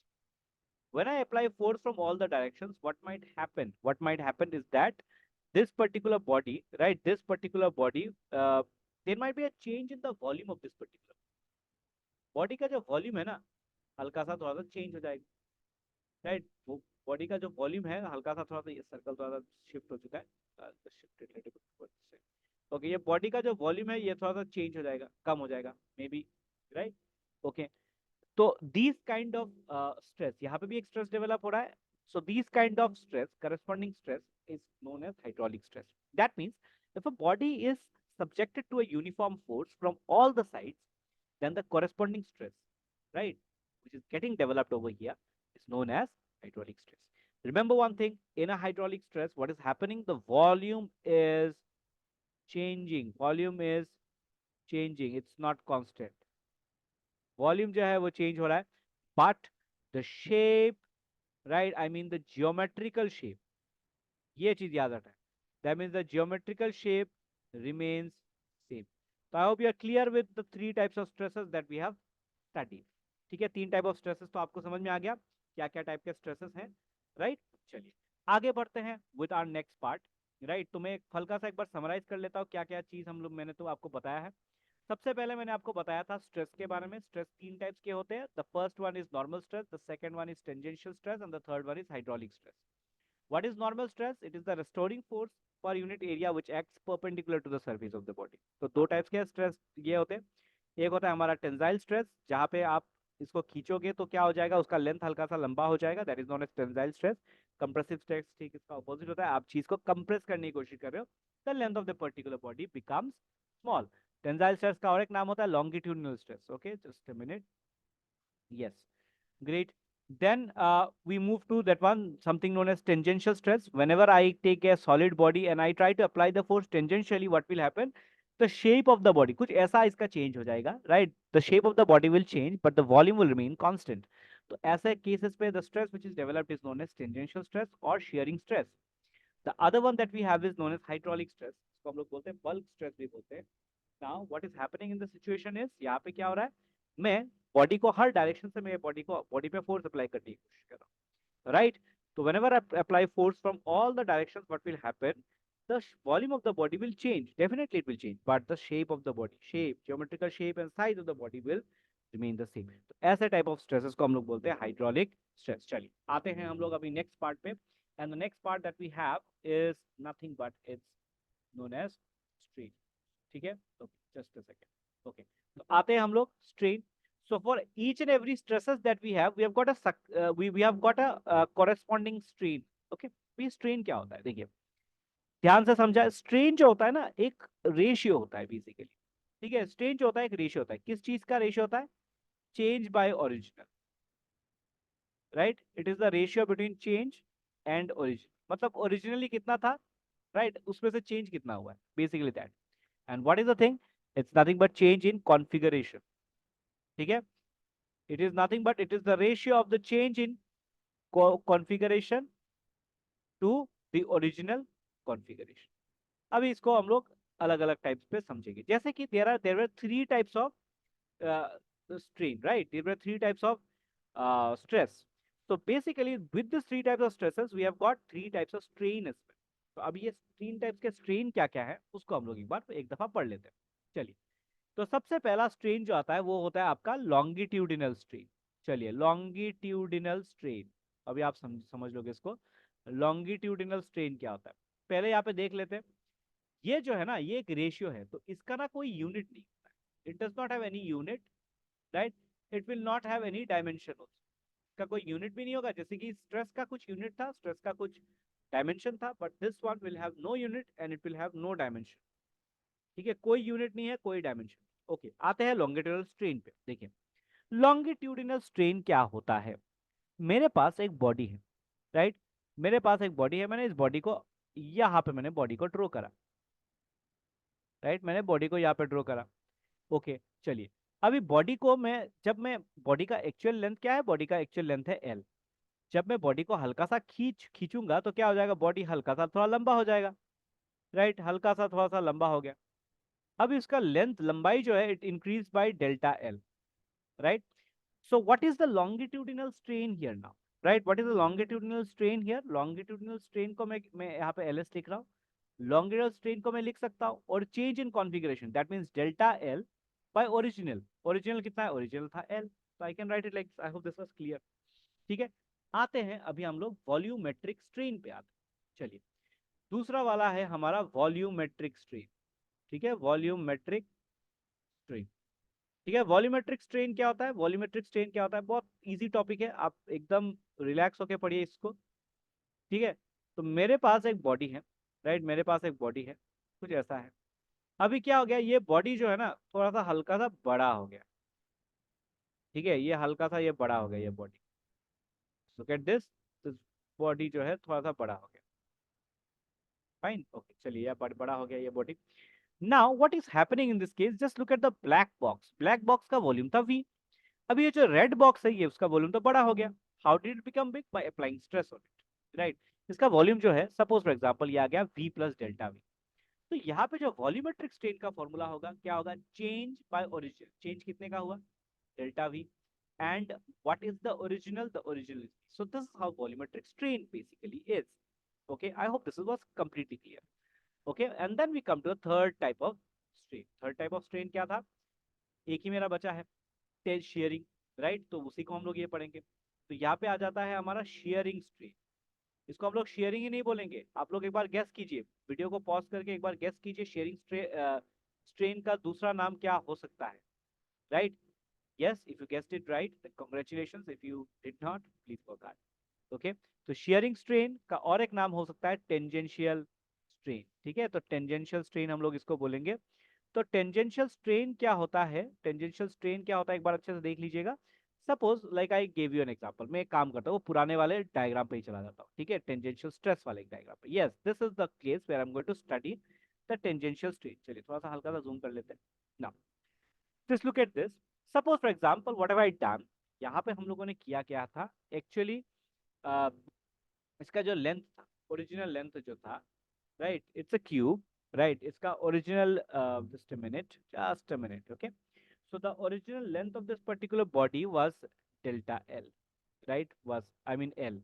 When I apply force from all the directions, what might happen? What might happen is that this particular body, right? This particular body, there might be a change in the volume of this particular body का जो volume है ना, हल्का सा थोड़ा सा change हो जाएगा, right? वो body का जो volume है हल्का सा थोड़ा सा, ये circle थोड़ा सा shift हो चुका है, shifted little bit. Okay, ये body का जो volume है ये थोड़ा सा change हो जाएगा, कम हो जाएगा, maybe, right? Okay. तो these kind of stress, यहाँ पे भी एक stress develop हो रहा है, so these kind of stress, corresponding stress is known as hydraulic stress. That means if a body is subjected to a uniform force from all the sides, then the corresponding stress, right, which is getting developed over here, is known as hydraulic stress. Remember one thing, in a hydraulic stress, what is happening, the volume is changing, it's not constant. Volume जो है वो चेंज हो रहा है, but the shape, right, I mean the geometrical shape, ये चीज याद रखना है, that means the geometrical shape remains same. तो I hope you are clear with the three types of stresses that we have studied. ठीक है, तीन टाइप ऑफ स्ट्रेसेस तो आपको समझ में आ गया क्या क्या टाइप के स्ट्रेसेस हैं, राइट? चलिए आगे बढ़ते हैं with our next part, right? तो मैं हल्का सा एक बार समराइज कर लेता हूँ क्या क्या चीज हम लोग, मैंने तो आपको बताया है। सबसे पहले मैंने आपको बताया था स्ट्रेस के बारे में, स्ट्रेस तीन टाइप्स के होते हैं, the first one is normal stress, the second one is tangential stress, and the third one is hydraulic stress. What is normal stress? It is the restoring force per unit area which acts perpendicular to the surface of the body. तो दो टाइप्स के स्ट्रेस ये होते हैं, एक होता है हमारा टेंसाइल स्ट्रेस, जहां पे आप इसको खींचोगे तो क्या हो जाएगा, उसका लेंथ हल्का सा लंबा हो जाएगा, that is known as tensile stress. Compressive stress ठीक इसका ऑपोजिट होता है, आप चीज को कंप्रेस करने की कोशिश कर रहे हो, the length of the particular body becomes small. Tensile stress का और एक नाम होता है longitudinal stress. Okay, just a minute, yes, great. Then we move to that one, something known as tangential stress. Whenever I take a solid body and I try to apply the force tangentially, what will happen? The shape of the body, कुछ ऐसा इसका change हो जाएगा, right? The shape of the body will change, but the volume will remain constant. तो ऐसे cases पे the stress which is developed is known as tangential stress or shearing stress. The other one that we have is known as hydraulic stress. इसको हम लोग बोलते हैं bulk stress भी बोलते हैं। Now what is happening in the situation is, यहाँ पे क्या हो रहा है, मैं बॉडी को हर डायरेक्शन से मेरे बॉडी पे फोर्स अप्लाई करने की कोशिश कर रहा हूँ, राइट? तो whenever I apply force from all the directions, what will happen, the volume of the body will change, definitely it will change, but the shape of the body, geometrical shape and size of the body will remain the same. तो ऐसे टाइप ऑफ स्ट्रेसेस को हम लोग बोलते हैं हाइड्रोलिक स्ट्रेस। चलिए आते हैं हम लोग अभी नेक्स्ट पार्ट पे, and the next part that we have is nothing but it's known as strain. ठीक है, तो जस्ट अ सेकंड। ओके, तो आते हैं हम लोग strain. So for each and every stresses that we have got a we have got a corresponding strain. Okay, ये strain क्या होता है, देखिए ध्यान से समझा, strain जो होता है ना एक रेशियो होता है बेसिकली। ठीक है, strain जो होता है एक रेशियो होता है, किस चीज का रेशियो होता है? Change bye original, right? It is the ratio between change and origin, मतलब ओरिजिनली कितना था, राइट, उसमें से चेंज कितना हुआ है, basically that. And what is the thing? It's nothing but change in configuration. ठीक है, it is nothing but it is the ratio of the change in configuration to the original configuration. अभी इसको हम लोग अलग अलग टाइप्स पे समझेंगे, जैसे कि there were three types of strain, right? There were three types of stress. So basically with the three types of stresses we have got three types of strain as well. तो अब ये तीन टाइप्स के स्ट्रेन क्या क्या है उसको हम लोग एक दफा पढ़ लेते हैं। चलिए, तो सबसे पहला स्ट्रेन जो आता है वो होता है आपका लॉन्गिट्यूडिनल स्ट्रेन। चलिए, लॉन्गिट्यूडिनल स्ट्रेन, अभी आप समझ लोगे इसको, लॉन्गिट्यूडिनल स्ट्रेन क्या होता है। पहले यहाँ पे देख लेते हैं। ये जो है ना, ये एक रेशियो है, तो इसका ना कोई यूनिट नहीं होता है। It does not have any unit, right. It will not have any dimension also. इसका कोई यूनिट भी नहीं होगा, जैसे कि स्ट्रेस का कुछ यूनिट था, स्ट्रेस का कुछ डायमेंशन था, but this one will have no unit and it will have no dimension. ठीक है, कोई यूनिट नहीं है, कोई डायमेंशन। ओके, आते हैं लॉन्गिट्यूडिनल स्ट्रेन पे। देखिए लॉन्गिट्यूडिनल स्ट्रेन क्या होता है। मेरे पास एक बॉडी है, राइट। मेरे पास एक बॉडी है, मैंने इस बॉडी को यहाँ पे मैंने बॉडी को ड्रॉ करा, राइट। मैंने बॉडी को यहाँ पे ड्रॉ करा। ओके, चलिए अभी बॉडी को मैं बॉडी का एक्चुअल लेंथ क्या है, बॉडी का एक्चुअल लेंथ है एल। जब मैं बॉडी को हल्का सा खींचूंगा तो क्या हो जाएगा, बॉडी हल्का सा थोड़ा लंबा हो जाएगा, राइट। हल्का सा थोड़ा सा लंबा हो गया। अब इसका लेंथ, लंबाई जो है, it increase by delta L, right. So what is the longitudinal strain here now? Right? What is the longitudinal strain here? Longitudinal strain को मैं यहाँ पे LS लिख रहा हूँ। Longitudinal strain को मैं लिख सकता हूँ, और change in configuration, that means delta L by original. Original कितना है? Original था L. So I can write it like this. I hope this was clear. ठीक है, आते हैं अभी हम लोग वॉल्यूमेट्रिक स्ट्रेन पे आते हैं। चलिए दूसरा वाला है हमारा वॉल्यूमेट्रिक स्ट्रेन। ठीक है, वॉल्यूमेट्रिक स्ट्रेन। ठीक है, वॉल्यूमेट्रिक स्ट्रेन क्या होता है, वॉल्यूमेट्रिक स्ट्रेन क्या होता है, बहुत इजी टॉपिक है, आप एकदम रिलैक्स होके पढ़िए इसको। ठीक है, तो मेरे पास एक बॉडी है, राइट। मेरे पास एक बॉडी है, कुछ ऐसा है। अभी क्या हो गया, ये बॉडी जो है ना थोड़ा सा हल्का सा बड़ा हो गया। ठीक है, ये हल्का सा ये बड़ा हो गया, ये body. Look at this body जो है थोड़ा सा बड़ा हो गया। फाइन, ओके, चलिए ये बड़ा हो गया ये body. Now what is happening in this case, just look at the black box. Black box का वॉल्यूम था V। अभी ये जो रेड बॉक्स है, ये उसका वॉल्यूम तो बड़ा हो गया। How did it become big? By applying stress on it, right. इसका वॉल्यूम जो है, सपोज फॉर एग्जांपल ये आ गया V प्लस डेल्टा V। तो यहाँ पे जो वॉल्यूमेट्रिक स्ट्रेन का फॉर्मूला होगा क्या होगा, चेंज बाय ओरिजिन। चेंज कितने का हुआ, delta V। And what is the original, the original. So this is how volumetric strain basically is. Okay, I hope this was completely clear. Okay, and then we come to the third type of strain. Third type of strain क्या था, एक ही मेरा बचा है, शेयरिंग, राइट। तो उसी को हम लोग ये पढ़ेंगे। तो यहाँ पे आ जाता है हमारा शेयरिंग स्ट्रेन। इसको हम लोग शेयरिंग ही नहीं बोलेंगे। आप लोग एक बार गेस कीजिए, वीडियो को पॉज करके एक बार गेस कीजिए, शेयरिंग स्ट्रेन का दूसरा नाम क्या हो सकता है, right. Yes, if you guessed it right, congratulations. If you did not, please work hard. Okay, तो शेयरिंग स्ट्रेन का और एक नाम हो सकता है टेंजेंशियल स्ट्रेन। ठीक है, तो टेंजेंशियल स्ट्रेन हम लोग इसको बोलेंगे। तो टेंजेंशियल स्ट्रेन क्या होता है, टेंजेंशियल स्ट्रेन क्या होता है, एक बार अच्छे से देख लीजिएगा। Suppose like I give you an example, मैं एक काम करता हूँ, वो पुराने वाले डायग्राम पे ही चला जाता हूँ। ठीक है, टेंजेंशियल स्ट्रेस वाले डायग्राम पे। Yes, this is the case where I am going to study the tangential strain. चलिए थोड़ा सा हल्का सा जूम कर लेते हैं। Now just look at this. Suppose for example what have I done, यहाँ पे हम लोगों ने किया क्या था एक्चुअली, इसका जो लेंथ था, ओरिजिनल लेंथ जो था, right, it's a cube, right, इसका original just a minute, okay. So the original length of this particular body was delta L, right, was I mean L,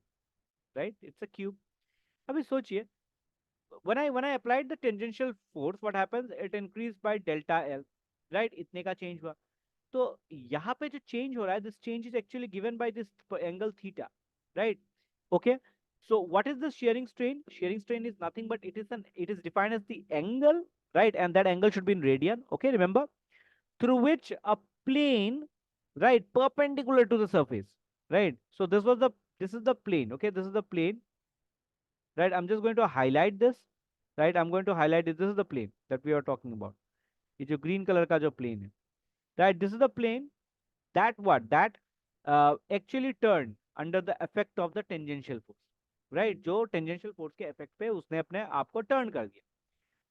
right, it's a cube. अभी सोचिए, when I applied the tangential force, what happens, it increased by delta L, right, इतने का चेंज हुआ। तो यहाँ पे जो चेंज हो रहा है, this change is actually given by this angle theta, right, okay. So what is the shearing strain? Shearing strain is nothing but it is defined as the angle, right, and that angle should be in radian, okay, remember, through which a plane, right, perpendicular to the surface, right. So this is the plane, okay, this is the plane, right. I'm just going to highlight this, right. I'm going to highlight it. This is the plane that we are talking about. ये जो green color का जो plane है, right, this is the plane that what that actually turned under the effect of the tangential force, right, जो tangential force के effect पे उसने अपने आप को turn कर दिया,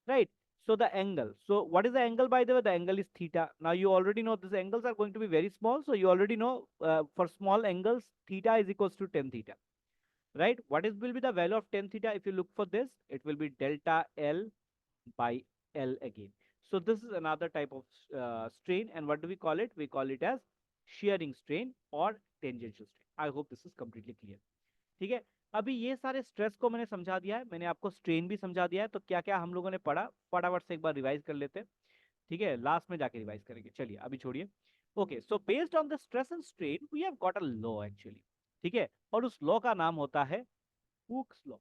right. So the angle, so what is the angle, by the way, the angle is theta. Now you already know these angles are going to be very small, so you already know for small angles theta is equals to 10 theta, right. What is will be the value of 10 theta? If you look for this, it will be delta L by L again. So this is another type of strain, and what do we call it? We call it as shearing strain or tangential strain. I hope this is completely clear. ठीक है, अभी ये सारे स्ट्रेस को मैंने समझा दिया है, मैंने आपको स्ट्रेन भी समझा दिया है। तो क्या क्या हम लोगों ने पढ़ा, फटाफट से एक बार रिवाइज कर लेते हैं। ठीक है, लास्ट में जाके रिवाइज करेंगे। चलिए अभी छोड़िए। Okay, so based on the stress and strain we have got a law actually. ठीक है, और उस लॉ का नाम होता है हुक्स लॉ।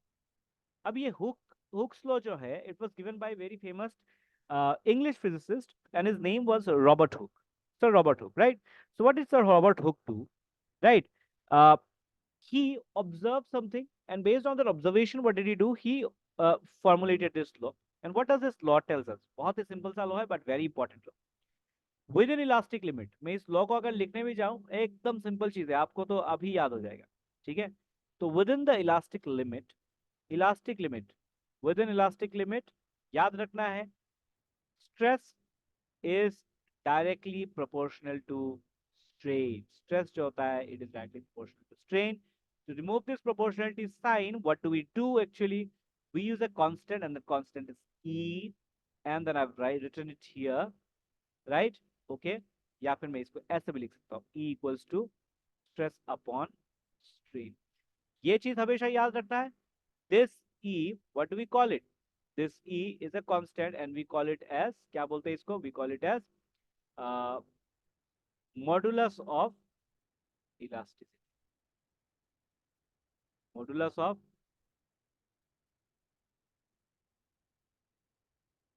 अब ये हुक Hooke's law जो है, it was given by very famous English physicist, and his name was Robert Hooke. Sir Robert Hooke, right? So what did Sir Robert Hooke do? Right? Uh, he observed something, and based on that observation, what did he do? He formulated this law. And what does this law tells us? बहुत ही simple सा law है, but very important law. With in elastic limit, मैं इस लॉ को अगर लिखने भी जाऊं, एकदम सिंपल चीज है, आपको तो अभी याद हो जाएगा, ठीक है? तो within the elastic limit, within elastic limit, याद रखना है, stress is directly proportional to strain. Stress जो होता है, it is directly proportional to strain. To remove this proportionality sign, what do we do actually? We use a constant, and the constant is E, and then I've written it here, right? Okay, या फिर मैं इसको ऐसे भी लिख सकता हूँ, E equals to stress upon strain. ये चीज हमेशा याद रखना है। This E, what do we call it? This E is a constant, and we call it as, क्या बोलते हैं इसको? We call it as modulus of elasticity. Modulus of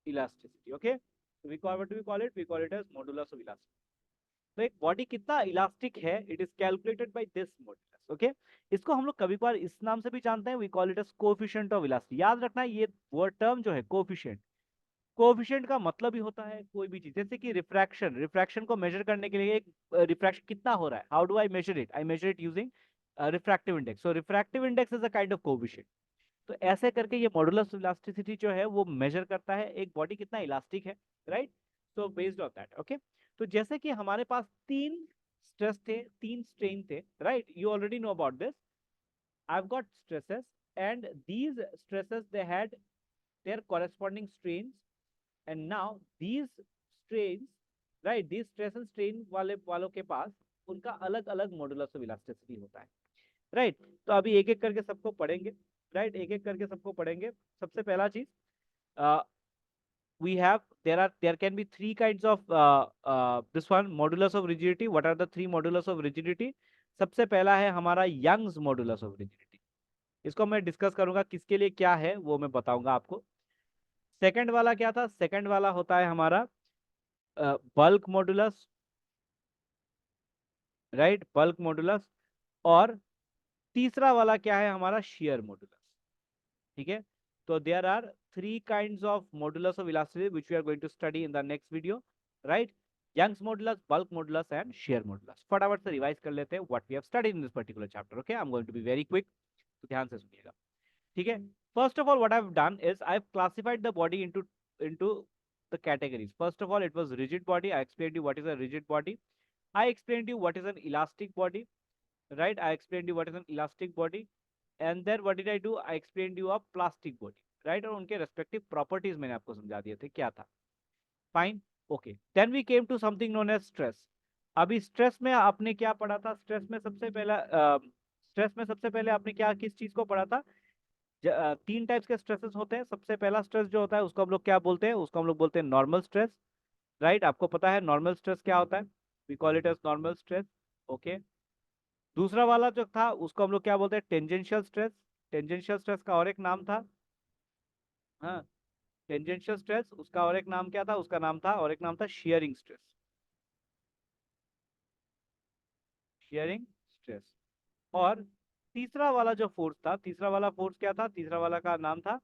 elasticity, okay? We call, what do we call it? We call it as modulus of elasticity. तो एक बॉडी कितना इलास्टिक है, it is calculated by this modulus, okay? इसको हम लोग कभी कभार इस नाम से भी जानते हैं, we call it as coefficient of elasticity. याद रखना है, ये वर्ड टर्म जो है कोएफिशिएंट, कोएफिशिएंट का मतलब ही होता है कोई भी चीज, जैसे कि रिफ्रैक्शन, रिफ्रैक्शन को मेजर करने के लिए, एक रिफ्रैक्शन कितना हो रहा है, how do I measure it? I measure it using refractive index. So refractive index is a kind of coefficient. तो ऐसे करके ये मॉडुलस ऑफ इलास्टिसिटी जो है वो मेजर करता है एक बॉडी कितना इलास्टिक है, right? So based on that, okay? तो जैसे कि हमारे पास तीन स्ट्रेस थे, तीन स्ट्रेन थे, right? You already know about this. I've got stresses, and these stresses, they had their corresponding strains, and now these strains, right, these stress and strain वालों के पास उनका अलग अलग मॉडुलस ऑफ इलास्टिसिटी होता है, राइट? तो अभी एक एक करके सबको पढ़ेंगे, राइट? एक एक करके सबको पढ़ेंगे। सबसे पहला चीज, we have, there can be three kinds of this one modulus of rigidity. What are the three modulus of rigidity? सबसे पहला है हमारा यंग्स मॉडुलस ऑफ रिजिडिटी। इसको मैं डिस्कस करूंगा, किसके लिए क्या है वो मैं बताऊंगा आपको। सेकंड वाला क्या था? सेकंड वाला होता है हमारा bulk modulus, right? Bulk modulus. और तीसरा वाला क्या है? हमारा शियर मॉडुलस, ठीक है? तो there are three kinds of modulus of elasticity which we are going to study in the next video, right? Young's modulus, bulk modulus and shear modulus. फटाफट से रिवाइज कर लेते हैं what we have studied in this particular chapter, okay? I am going to be very quick, तो ध्यान से सुनिएगा, ठीक है? First of all, what I have done is I have classified the body into the categories. First of all, it was rigid body. I explained you what is a rigid body. I explained you what is an elastic body, right? I explained you what is an elastic body. And then what did I do? I explained you a plastic body, right? और उनके respective properties मैंने आपको समझा दिए थे क्या था। Fine, okay. Then we came to something known as stress. अभी stress में आपने क्या पढ़ा था? स्ट्रेस में सबसे पहले आपने क्या, किस चीज को पढ़ा था? तीन टाइप्स के स्ट्रेसेस होते हैं। सबसे पहला स्ट्रेस जो होता है उसको हम लोग क्या बोलते हैं? उसको हम लोग बोलते हैं नॉर्मल स्ट्रेस, राइट? आपको पता है नॉर्मल स्ट्रेस क्या होता है? We call it as normal stress, okay? दूसरा वाला जो था उसको हम लोग क्या बोलते हैं? Tangential stress. टेंजेंशियल स्ट्रेस का और एक नाम था, हाँ, टेंजेंशियल स्ट्रेस, उसका और एक नाम क्या था? उसका नाम था, और एक नाम था शियरिंग स्ट्रेस, शियरिंग स्ट्रेस। और तीसरा वाला जो फोर्स था, तीसरा वाला फोर्स क्या था? तीसरा वाला का नाम था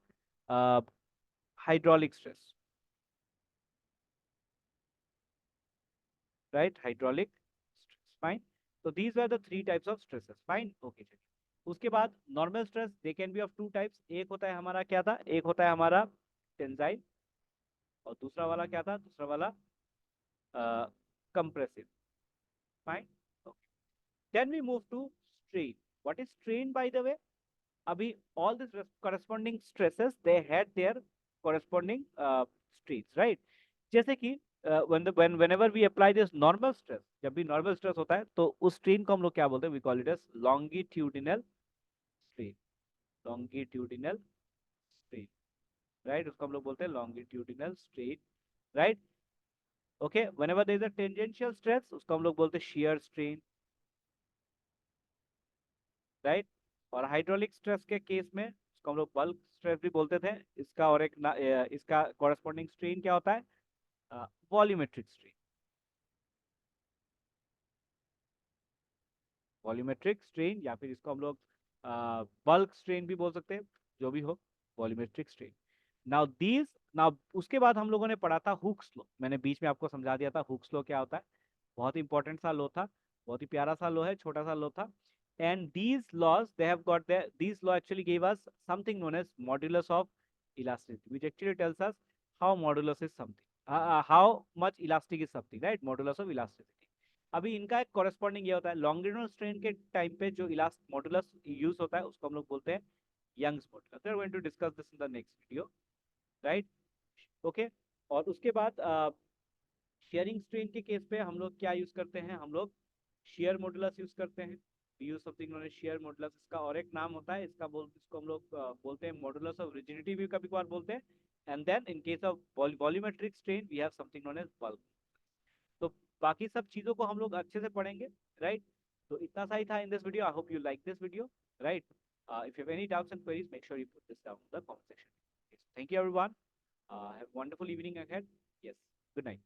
hydraulic stress, right? Hydraulic stress, fine. तो these are the three types of stresses, fine, okay. उसके बाद normal stress, they can be of two types. एक होता है हमारा क्या था? एक होता है हमारा टेंसाइल, और दूसरा वाला क्या था? दूसरा वाला compressive, fine, okay. Then we move to strain. What is strain by the way? अभी all these corresponding stresses, they had their corresponding strains, right? जैसे कि whenever we apply this normal stress, जब भी normal stress होता है तो उस strain को हम लोग क्या बोलते हैं? We call it as longitudinal strain, longitudinal strain, right? उसको हम लोग बोलते हैं longitudinal strain, right? Okay, whenever there is a tangential stress, उसको हम लोग बोलते हैं shear strain, right? और हाइड्रोलिक स्ट्रेस के केस में उसको हम लोग बल्क स्ट्रेस भी बोलते थे, इसका और एक इसका कॉरेस्पॉन्डिंग स्ट्रेन क्या होता है, वॉल्यूमेट्रिक स्ट्रेन। वॉल्यूमेट्रिक स्ट्रेन या फिर इसको हम लोग बल्क स्ट्रेन भी बोल सकते हैं, जो भी हो, वॉल्यूमेट्रिक स्ट्रेन। नाउ उसके बाद हम लोगों ने पढ़ा था हुक्स लॉ। मैंने बीच में आपको समझा दिया था हुक्स लॉ क्या होता है। बहुत ही इंपॉर्टेंट सा लॉ था, बहुत ही प्यारा सा लॉ है, छोटा सा लॉ था। And these laws they have got there, these law actually give us something known as modulus of elasticity, which actually tells us how modulus is something, how much elastic is something, right, modulus of elasticity. अभी इनका एक कॉरेस्पॉन्डिंग ये होता है, लॉन्गिट्यूडिनल स्ट्रेन के टाइम पे जो इलास्ट मॉडुलस यूज होता है उसको हम लोग बोलते हैं Young's modulus. We are going to discuss this in the next video, right, okay. और उसके बाद शेयरिंग स्ट्रेन के केस पे हम लोग क्या यूज करते हैं, हम लोग शेयर मॉडुलस यूज करते हैं, use something known as shear modulus. इसका और एक नाम होता है, इसको हम लोग बोलते हैं मॉडुलस ऑफ रिजिडिटी भी कभी कभार बोलते हैं। And then in case of volumetric strain we have something known as bulk. तो बाकी सब चीजों को हम लोग अच्छे से पढ़ेंगे, राइट। तो इतना सा ही था in this video. I hope you like this video, right. If you have any doubts and queries, make sure you put this down in the comment section. Thank you everyone. Have a wonderful evening ahead. Yes, good night.